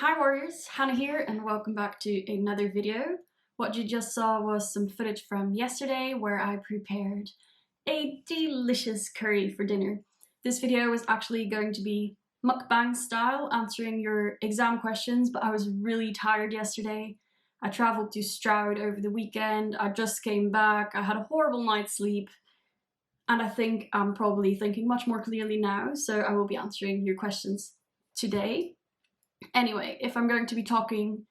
Hi warriors, Hannah here and welcome back to another video. What you just saw was some footage from yesterday where I prepared a delicious curry for dinner. This video was actually going to be mukbang style, answering your exam questions, but I was really tired yesterday. I travelled to Stroud over the weekend, I just came back, I had a horrible night's sleep, and I think I'm probably thinking much more clearly now, so I will be answering your questions today. Anyway, if I'm going to be talking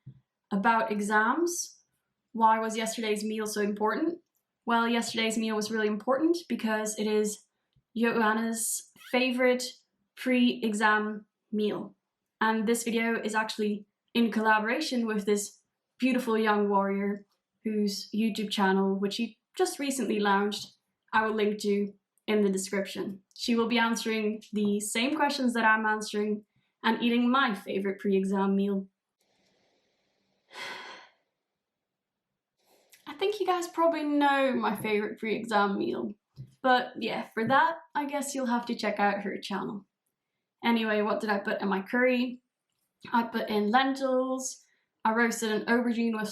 about exams, why was yesterday's meal so important? Well, yesterday's meal was really important because it is Johanna's favorite pre-exam meal. And this video is actually in collaboration with this beautiful young warrior whose YouTube channel, which she just recently launched, I will link to in the description. She will be answering the same questions that I'm answering and eating my favorite pre-exam meal. I think you guys probably know my favorite pre-exam meal, but yeah, for that, I guess you'll have to check out her channel. Anyway, what did I put in my curry? I put in lentils, I roasted an aubergine with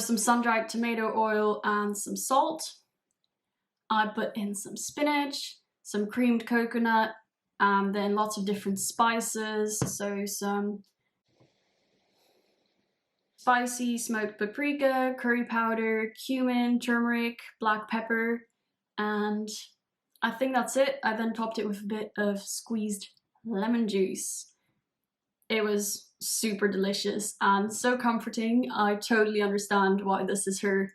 some sun-dried tomato oil and some salt. I put in some spinach, some creamed coconut, and then lots of different spices, so some spicy smoked paprika, curry powder, cumin, turmeric, black pepper, and I think that's it. I then topped it with a bit of squeezed lemon juice. It was super delicious and so comforting. I totally understand why this is her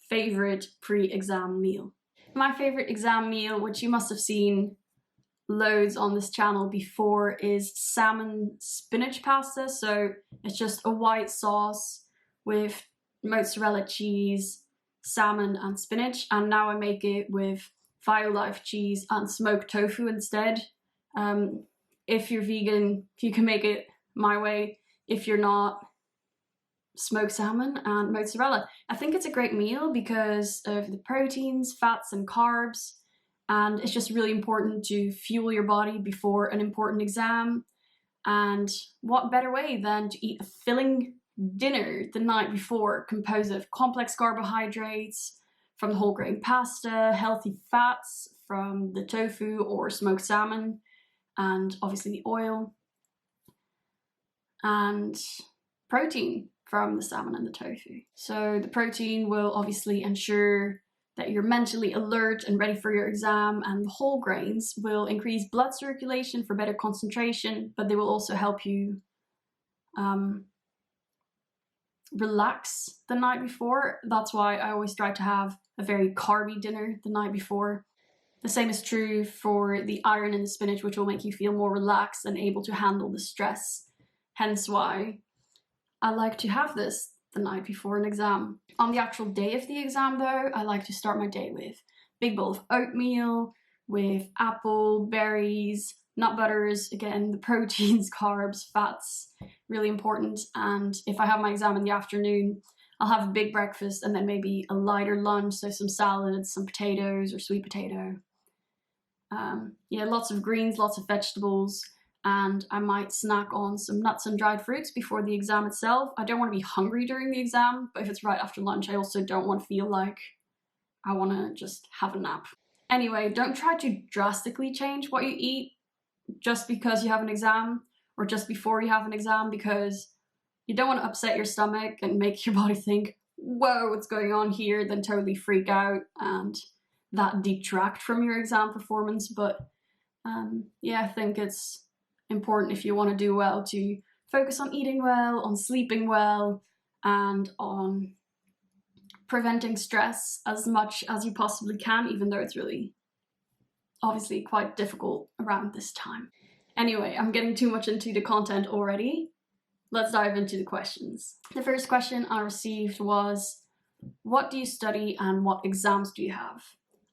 favorite pre-exam meal. My favorite exam meal, which you must have seen loads on this channel before, is salmon spinach pasta. So it's just a white sauce with mozzarella cheese, salmon and spinach, and now I make it with Violife cheese and smoked tofu instead. If you're vegan, you can make it my way. If you're not, smoked salmon and mozzarella. I think it's a great meal because of the proteins, fats and carbs, and it's just really important to fuel your body before an important exam. And what better way than to eat a filling dinner the night before, composed of complex carbohydrates from the whole grain pasta, healthy fats from the tofu or smoked salmon, and obviously the oil, and protein from the salmon and the tofu. So the protein will obviously ensure that you're mentally alert and ready for your exam, and the whole grains will increase blood circulation for better concentration, but they will also help you relax the night before. That's why I always try to have a very carby dinner the night before. The same is true for the iron in the spinach, which will make you feel more relaxed and able to handle the stress. hence why I like to have this the night before an exam. On the actual day of the exam though, I like to start my day with a big bowl of oatmeal, with apple, berries, nut butters, again, the proteins, carbs, fats, really important. And if I have my exam in the afternoon, I'll have a big breakfast and then maybe a lighter lunch, so some salads, some potatoes or sweet potato. Yeah, lots of greens, lots of vegetables, and I might snack on some nuts and dried fruits before the exam itself. I don't want to be hungry during the exam, but if it's right after lunch, I also don't want to feel like I want to just have a nap. Anyway, don't try to drastically change what you eat just because you have an exam or just before you have an exam, because you don't want to upset your stomach and make your body think, whoa, what's going on here, then totally freak out and that detract from your exam performance. But yeah, I think it's important if you want to do well to focus on eating well, on sleeping well, and on preventing stress as much as you possibly can, even though it's really obviously quite difficult around this time. Anyway, I'm getting too much into the content already. Let's dive into the questions. The first question I received was, what do you study and what exams do you have?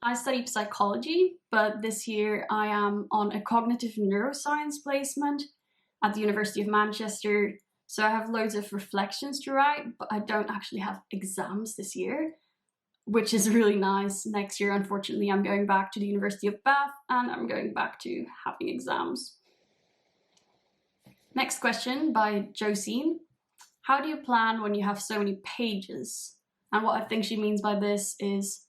I studied psychology, but this year I am on a cognitive neuroscience placement at the University of Manchester. So I have loads of reflections to write, but I don't actually have exams this year, which is really nice. Next year, unfortunately, I'm going back to the University of Bath and I'm going back to having exams. Next question by Josine. How do you plan when you have so many pages? And what I think she means by this is,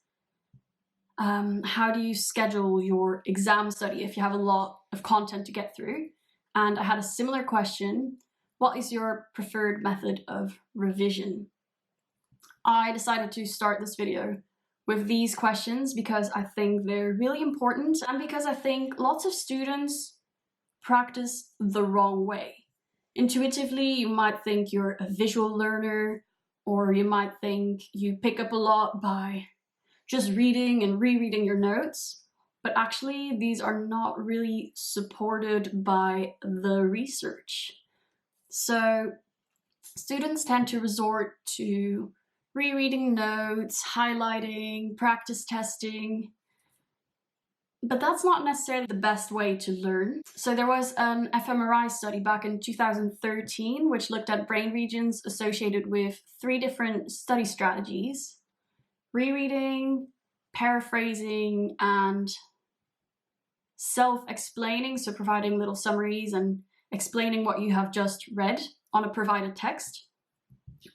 how do you schedule your exam study if you have a lot of content to get through? And I had a similar question. What is your preferred method of revision? I decided to start this video with these questions because I think they're really important and because I think lots of students practice the wrong way. Intuitively, you might think you're a visual learner, or you might think you pick up a lot by just reading and rereading your notes, but actually these are not really supported by the research. So students tend to resort to rereading notes, highlighting, practice testing, but that's not necessarily the best way to learn. So there was an fMRI study back in 2013 which looked at brain regions associated with 3 different study strategies: rereading, paraphrasing, and self-explaining, so providing little summaries and explaining what you have just read on a provided text.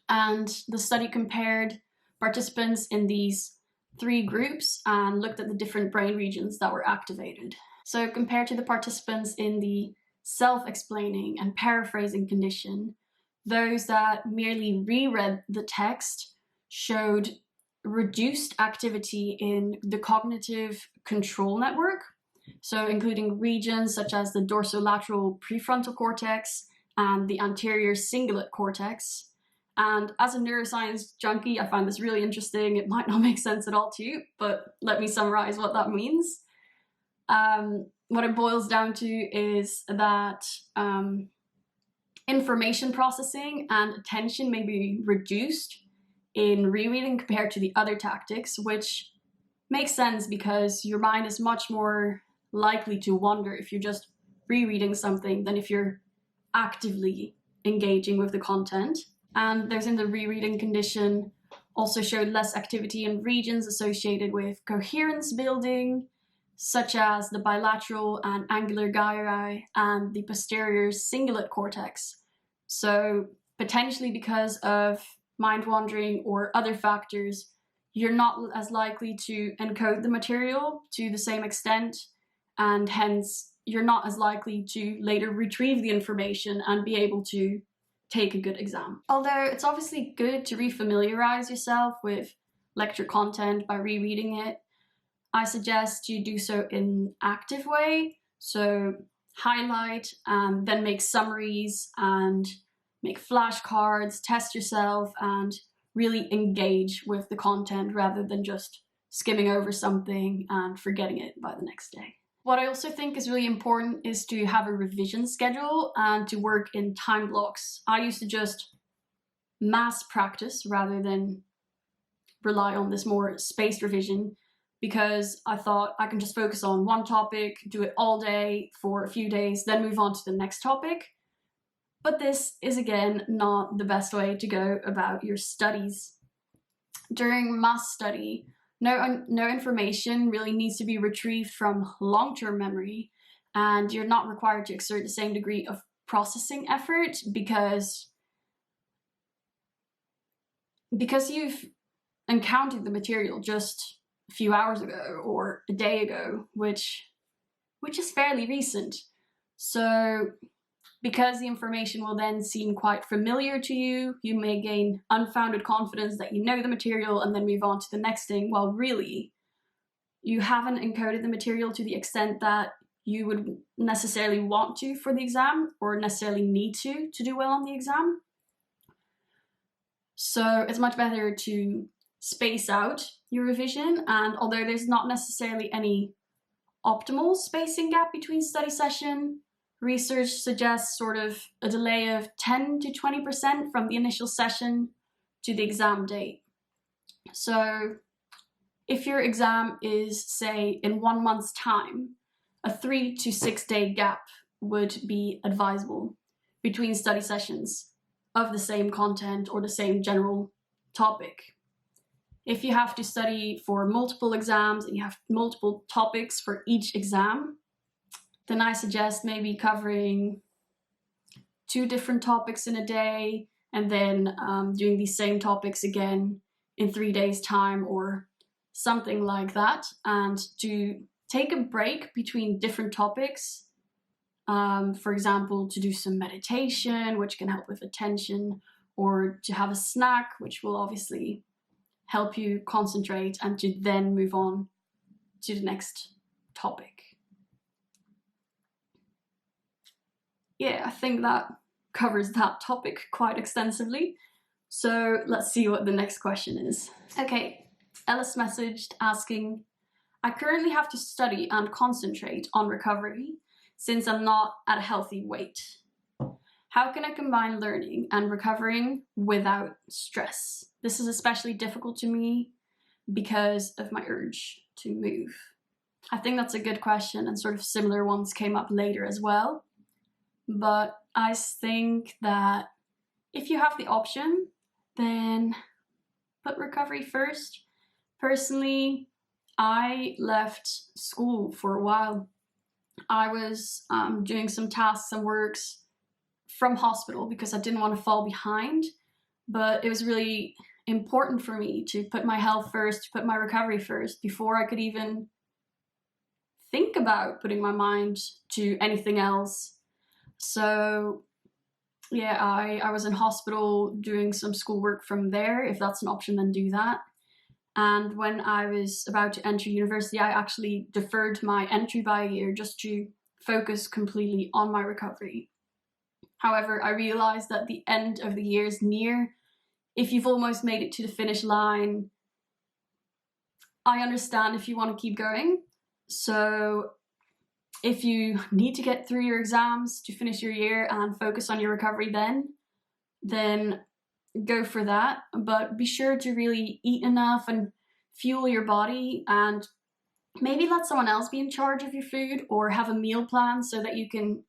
And the study compared participants in these 3 groups and looked at the different brain regions that were activated. So compared to the participants in the self-explaining and paraphrasing condition, those that merely reread the text showed reduced activity in the cognitive control network, so including regions such as the dorsolateral prefrontal cortex and the anterior cingulate cortex. And as a neuroscience junkie, I find this really interesting. It might not make sense at all to you, but let me summarize what that means. What it boils down to is that information processing and attention may be reduced in rereading compared to the other tactics, which makes sense because your mind is much more likely to wander if you're just rereading something than if you're actively engaging with the content. And those in the rereading condition also showed less activity in regions associated with coherence building, such as the bilateral and angular gyri and the posterior cingulate cortex. So potentially because of mind wandering or other factors, you're not as likely to encode the material to the same extent, and hence you're not as likely to later retrieve the information and be able to take a good exam. Although it's obviously good to refamiliarize yourself with lecture content by rereading it, I suggest you do so in an active way. So highlight and then make summaries and make flashcards, test yourself, and really engage with the content rather than just skimming over something and forgetting it by the next day. What I also think is really important is to have a revision schedule and to work in time blocks. I used to just mass practice rather than rely on this more spaced revision, because I thought I can just focus on one topic, do it all day for a few days, then move on to the next topic. But this is, again, not the best way to go about your studies. During mass study, no information really needs to be retrieved from long-term memory, and you're not required to exert the same degree of processing effort because you've encountered the material just a few hours ago or a day ago, which is fairly recent. So because the information will then seem quite familiar to you, you may gain unfounded confidence that you know the material and then move on to the next thing, while really you haven't encoded the material to the extent that you would necessarily want to for the exam or necessarily need to do well on the exam. So it's much better to space out your revision, and although there's not necessarily any optimal spacing gap between study session, research suggests sort of a delay of 10 to 20% from the initial session to the exam date. So if your exam is, say, in 1 month's time, a 3 to 6 day gap would be advisable between study sessions of the same content or the same general topic. If you have to study for multiple exams and you have multiple topics for each exam, then I suggest maybe covering 2 different topics in a day and then doing these same topics again in 3 days' time or something like that. And to take a break between different topics, for example, to do some meditation, which can help with attention, or to have a snack, which will obviously help you concentrate, and to then move on to the next topic. Yeah, I think that covers that topic quite extensively. So let's see what the next question is. Okay, Ellis messaged asking, I currently have to study and concentrate on recovery since I'm not at a healthy weight. How can I combine learning and recovering without stress? This is especially difficult to me because of my urge to move. I think that's a good question, and sort of similar ones came up later as well. But I think that if you have the option, then put recovery first. Personally, I left school for a while. I was doing some tasks and works from hospital because I didn't want to fall behind, but it was really important for me to put my health first, to put my recovery first, before I could even think about putting my mind to anything else. So yeah, I was in hospital doing some schoolwork from there. If that's an option, then do that. And when I was about to enter university, I actually deferred my entry by a year just to focus completely on my recovery. However, I realized that the end of the year is near. If you've almost made it to the finish line, I understand if you want to keep going. So if you need to get through your exams to finish your year and focus on your recovery then go for that. But be sure to really eat enough and fuel your body, and maybe let someone else be in charge of your food, or have a meal plan so that you can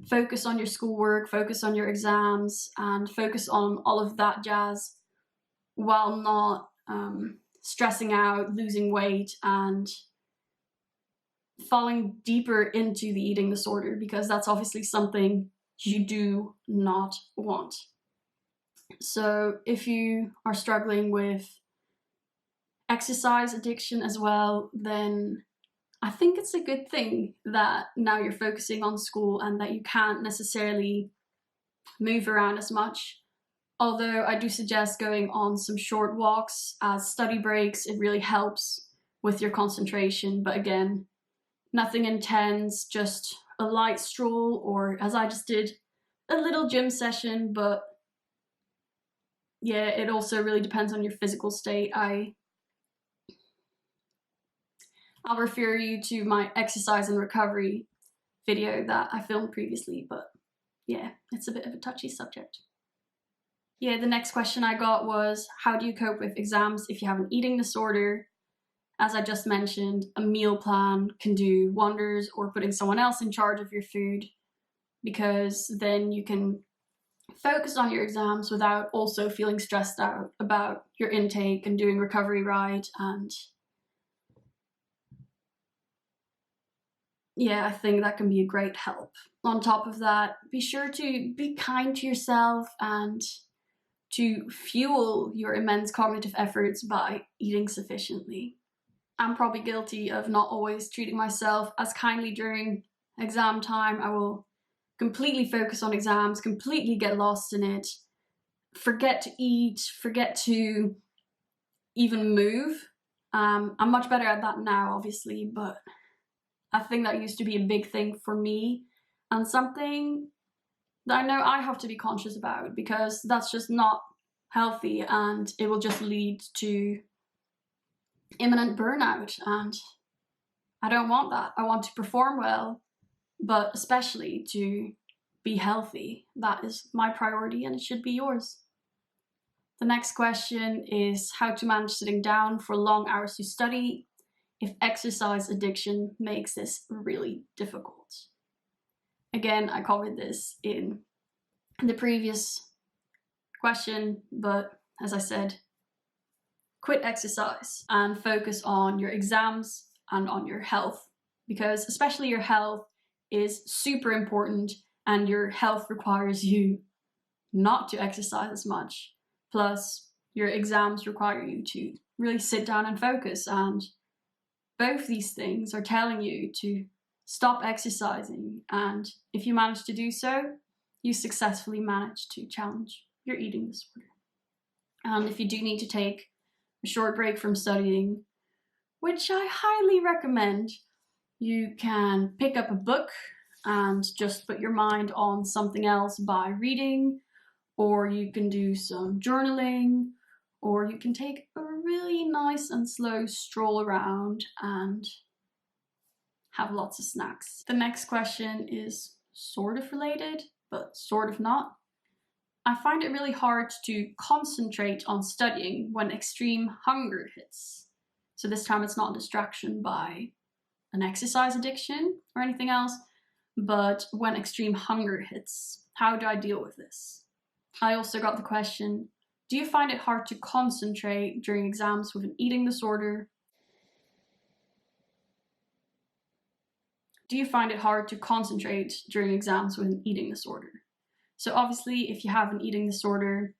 focus on your schoolwork, focus on your exams, and focus on all of that jazz while not stressing out, losing weight, and falling deeper into the eating disorder, because that's obviously something you do not want. So if you are struggling with exercise addiction as well, then I think it's a good thing that now you're focusing on school and that you can't necessarily move around as much. Although I do suggest going on some short walks as study breaks. It really helps with your concentration. But again, nothing intense, just a light stroll, or as I just did, a little gym session. But yeah, it also really depends on your physical state. I'll refer you to my exercise and recovery video that I filmed previously, but yeah, it's a bit of a touchy subject. Yeah, the next question I got was, how do you cope with exams if you have an eating disorder? As I just mentioned, a meal plan can do wonders, or putting someone else in charge of your food, because then you can focus on your exams without also feeling stressed out about your intake and doing recovery right. And yeah, I think that can be a great help. On top of that, be sure to be kind to yourself and to fuel your immense cognitive efforts by eating sufficiently. I'm probably guilty of not always treating myself as kindly during exam time. I will completely focus on exams, completely get lost in it, forget to eat, forget to even move. I'm much better at that now, obviously, but I think that used to be a big thing for me, and something that I know I have to be conscious about, because that's just not healthy and it will just lead to imminent burnout, and I don't want that. I want to perform well, but especially to be healthy. That is my priority and it should be yours. The next question is how to manage sitting down for long hours to study if exercise addiction makes this really difficult. Again, I covered this in the previous question, but as I said, quit exercise and focus on your exams and on your health, because especially your health is super important, and your health requires you not to exercise as much. Plus, your exams require you to really sit down and focus, and both these things are telling you to stop exercising, and if you manage to do so, you successfully manage to challenge your eating disorder. And if you do need to take a short break from studying, which I highly recommend, you can pick up a book and just put your mind on something else by reading, or you can do some journaling, or you can take a really nice and slow stroll around and have lots of snacks. The next question is sort of related, but sort of not. I find it really hard to concentrate on studying when extreme hunger hits. So this time it's not a distraction by an exercise addiction or anything else, but when extreme hunger hits, how do I deal with this? I also got the question, do you find it hard to concentrate during exams with an eating disorder? Do you find it hard to concentrate during exams with an eating disorder? So obviously, if you have an eating disorder,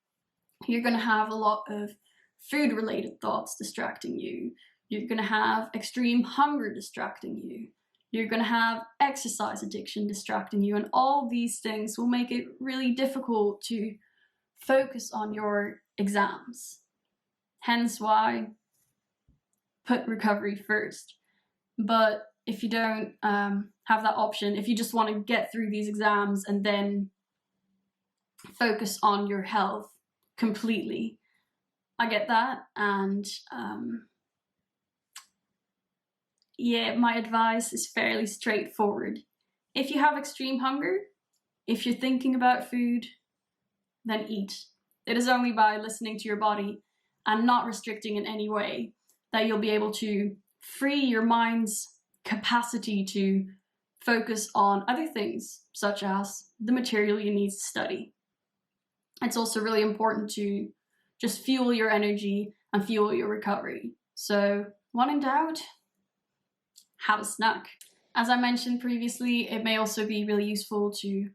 you're going to have a lot of food-related thoughts distracting you. You're going to have extreme hunger distracting you. You're going to have exercise addiction distracting you, and all these things will make it really difficult to focus on your exams. Hence why put recovery first. But if you don't have that option, if you just want to get through these exams and then focus on your health completely, I get that. And yeah, my advice is fairly straightforward. If you have extreme hunger, if you're thinking about food, then eat. It is only by listening to your body and not restricting in any way that you'll be able to free your mind's capacity to focus on other things, such as the material you need to study. It's also really important to just fuel your energy and fuel your recovery. So, when in doubt, have a snack. As I mentioned previously, it may also be really useful to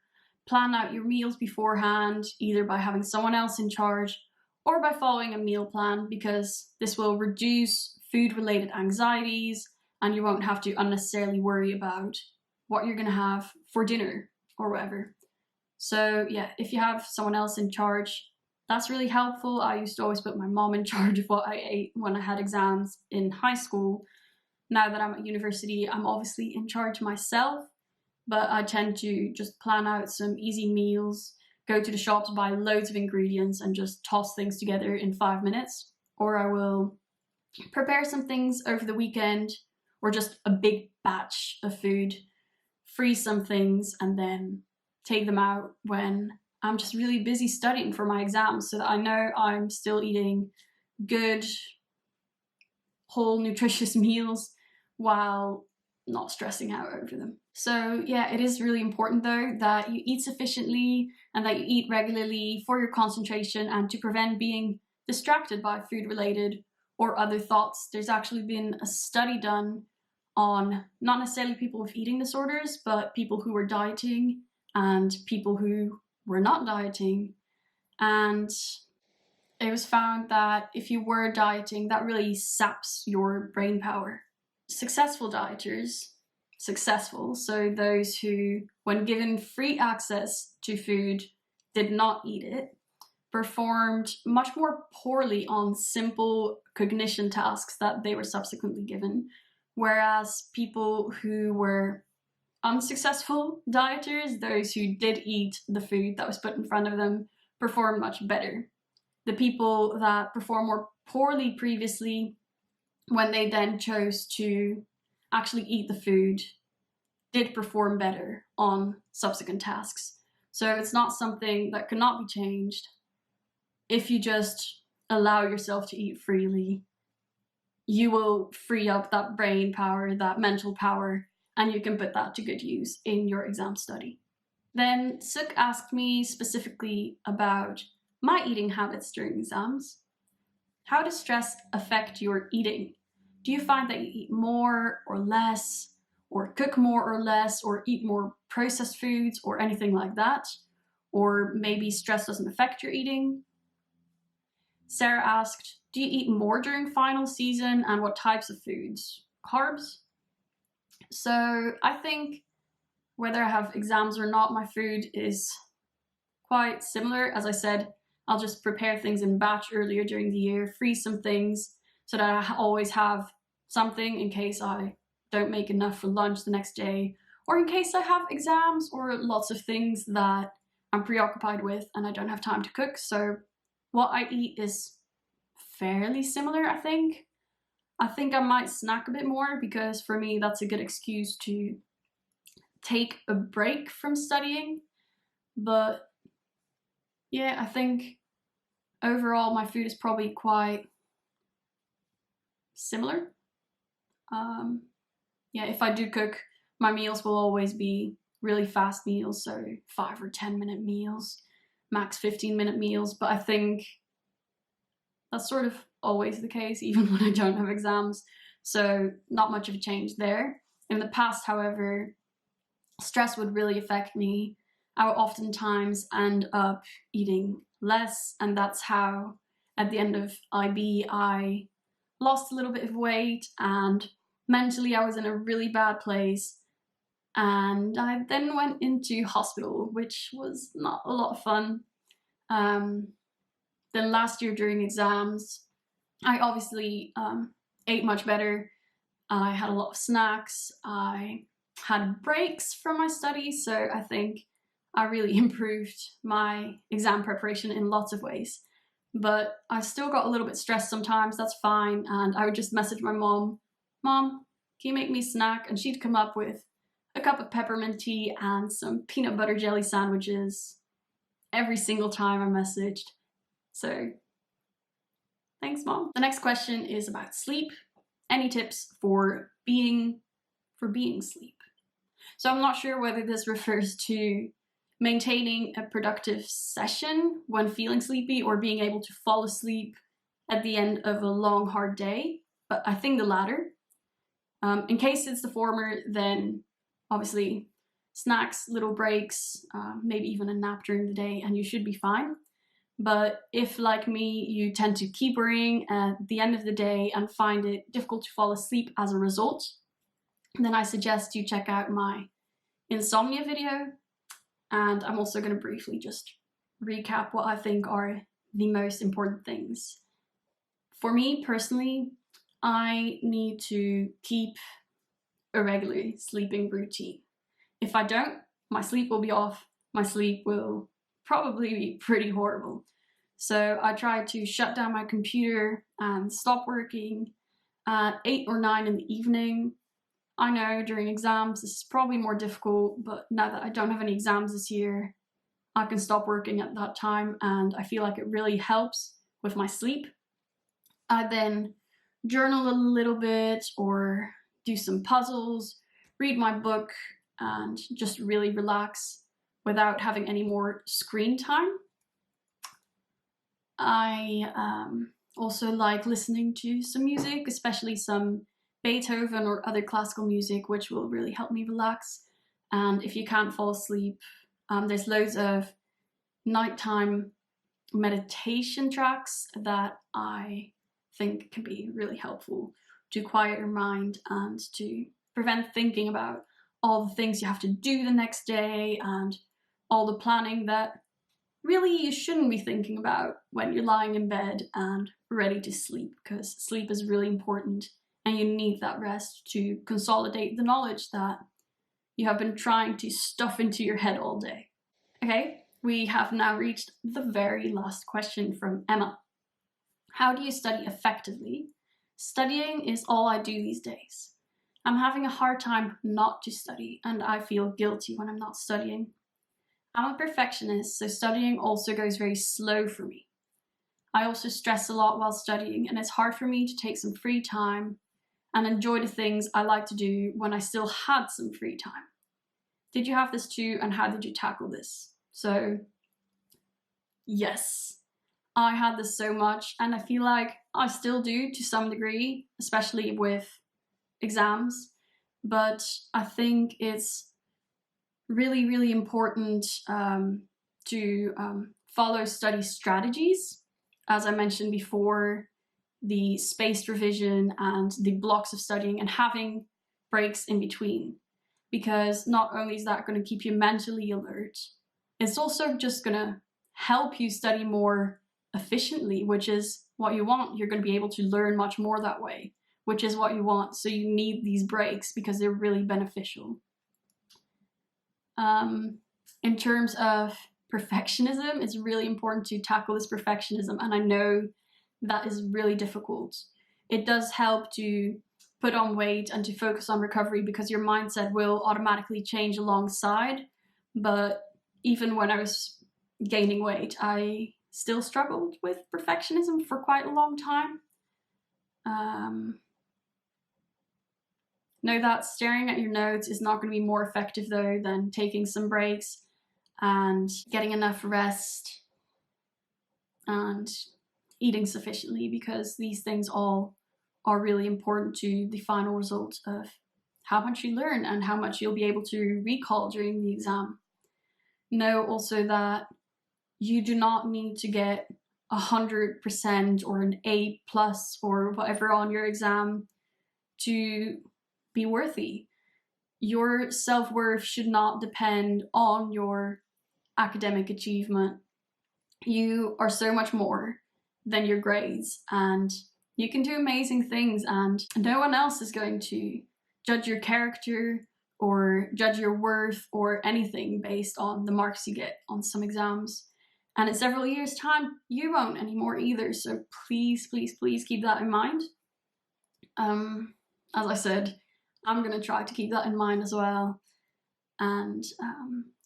plan out your meals beforehand, either by having someone else in charge or by following a meal plan, because this will reduce food-related anxieties and you won't have to unnecessarily worry about what you're going to have for dinner or whatever. So yeah, if you have someone else in charge, that's really helpful. I used to always put my mom in charge of what I ate when I had exams in high school. Now that I'm at university, I'm obviously in charge myself, but I tend to just plan out some easy meals, go to the shops, buy loads of ingredients, and just toss things together in 5 minutes. Or I will prepare some things over the weekend, or just a big batch of food, freeze some things, and then take them out when I'm just really busy studying for my exams, so that I know I'm still eating good, whole, nutritious meals while not stressing out over them. So yeah, it is really important though that you eat sufficiently and that you eat regularly for your concentration and to prevent being distracted by food-related or other thoughts. There's actually been a study done on not necessarily people with eating disorders, but people who were dieting and people who were not dieting. And it was found that if you were dieting, that really saps your brain power. Successful dieters, so those who, when given free access to food, did not eat it, performed much more poorly on simple cognition tasks that they were subsequently given, whereas people who were unsuccessful dieters, those who did eat the food that was put in front of them, performed much better. The people that performed more poorly previously, when they then chose to actually eat the food, did perform better on subsequent tasks. So it's not something that cannot be changed. If you just allow yourself to eat freely, you will free up that brain power, that mental power, and you can put that to good use in your exam study. Then Suk asked me specifically about my eating habits during exams. How does stress affect your eating? Do you find that you eat more or less, or cook more or less, or eat more processed foods, or anything like that? Or maybe stress doesn't affect your eating? Sarah asked, do you eat more during final season, and what types of foods? Carbs? So I think whether I have exams or not, my food is quite similar. As I said, I'll just prepare things in batch earlier during the year, freeze some things so that I always have something in case I don't make enough for lunch the next day, or in case I have exams or lots of things that I'm preoccupied with and I don't have time to cook. So what I eat is fairly similar, I think. I think I might snack a bit more because for me that's a good excuse to take a break from studying. But yeah, I think overall my food is probably quite similar. Yeah, if I do cook, my meals will always be really fast meals, so 5 or 10 minute meals, max 15-minute meals. But I think that's sort of always the case, even when I don't have exams. So not much of a change there. In the past, however, stress would really affect me. I would oftentimes end up eating less, and that's how at the end of IB I lost a little bit of weight, and mentally I was in a really bad place, and I then went into hospital, which was not a lot of fun. Then last year during exams, I obviously ate much better. I had a lot of snacks. I had breaks from my studies, so I think I really improved my exam preparation in lots of ways. But I still got a little bit stressed sometimes, that's fine, and I would just message my mom, "Mom, can you make me a snack?" And she'd come up with a cup of peppermint tea and some peanut butter jelly sandwiches every single time I messaged. So thanks, Mom. The next question is about sleep. Any tips for being sleep? So I'm not sure whether this refers to maintaining a productive session when feeling sleepy or being able to fall asleep at the end of a long, hard day, but I think the latter. In case it's the former, then obviously snacks, little breaks, maybe even a nap during the day, and you should be fine. But if, like me, you tend to keep worrying at the end of the day and find it difficult to fall asleep as a result, then I suggest you check out my insomnia video. And I'm also going to briefly just recap what I think are the most important things. For me personally, I need to keep a regular sleeping routine. If I don't, my sleep will be off. My sleep will probably be pretty horrible. So I try to shut down my computer and stop working at 8 or 9 in the evening. I know during exams this is probably more difficult, but now that I don't have any exams this year, I can stop working at that time, and I feel like it really helps with my sleep. I then journal a little bit or do some puzzles, read my book, and just really relax without having any more screen time. I also like listening to some music, especially some Beethoven or other classical music, which will really help me relax. And if you can't fall asleep, there's loads of nighttime meditation tracks that I think can be really helpful to quiet your mind and to prevent thinking about all the things you have to do the next day and all the planning that really you shouldn't be thinking about when you're lying in bed and ready to sleep, because sleep is really important and you need that rest to consolidate the knowledge that you have been trying to stuff into your head all day. Okay, we have now reached the very last question from Emma. How do you study effectively? Studying is all I do these days. I'm having a hard time not to study, and I feel guilty when I'm not studying. I'm a perfectionist, so studying also goes very slow for me. I also stress a lot while studying, and it's hard for me to take some free time and enjoy the things I like to do when I still had some free time. Did you have this too, and how did you tackle this? So, yes, I had this so much, and I feel like I still do to some degree, especially with exams, but I think it's really, really important to follow study strategies. As I mentioned before, the spaced revision and the blocks of studying and having breaks in between. Because not only is that going to keep you mentally alert, it's also just going to help you study more efficiently, which is what you want. You're going to be able to learn much more that way, which is what you want. So you need these breaks because they're really beneficial. In terms of perfectionism, it's really important to tackle this perfectionism, and I know that is really difficult. It does help to put on weight and to focus on recovery because your mindset will automatically change alongside. But even when I was gaining weight, I still struggled with perfectionism for quite a long time. Know that staring at your notes is not going to be more effective though than taking some breaks and getting enough rest and eating sufficiently, because these things all are really important to the final result of how much you learn and how much you'll be able to recall during the exam. Know also that you do not need to get 100% or an A+ or whatever on your exam to be worthy. Your self-worth should not depend on your academic achievement. You are so much more than your grades, and you can do amazing things, and no one else is going to judge your character or judge your worth or anything based on the marks you get on some exams. And in several years' time, you won't anymore either. So please, please, please keep that in mind. As I said, I'm going to try to keep that in mind as well. And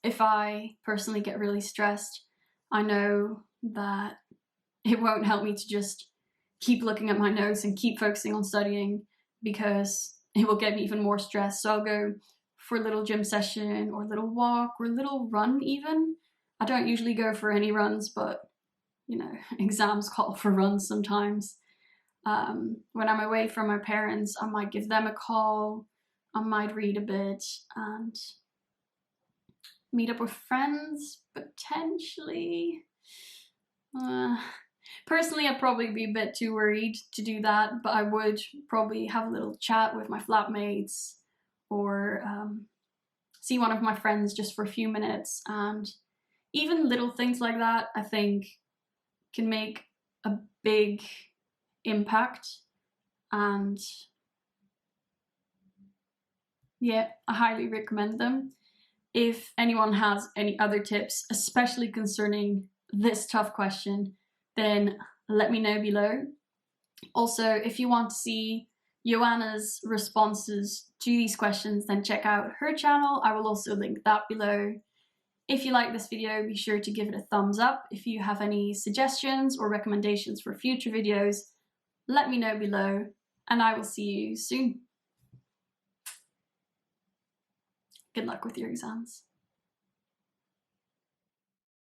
if I personally get really stressed, I know that it won't help me to just keep looking at my notes and keep focusing on studying, because it will get me even more stressed. So I'll go for a little gym session or a little walk or a little run even. I don't usually go for any runs, but you know, exams call for runs sometimes. When I'm away from my parents, I might give them a call, I might read a bit and meet up with friends, potentially. Personally, I'd probably be a bit too worried to do that, but I would probably have a little chat with my flatmates or see one of my friends just for a few minutes. And even little things like that, I think, can make a big impact. And yeah, I highly recommend them. If anyone has any other tips, especially concerning this tough question, then let me know below. Also, if you want to see Johanna's responses to these questions, then check out her channel. I will also link that below. If you like this video, be sure to give it a thumbs up. If you have any suggestions or recommendations for future videos, let me know below, and I will see you soon. Good luck with your exams.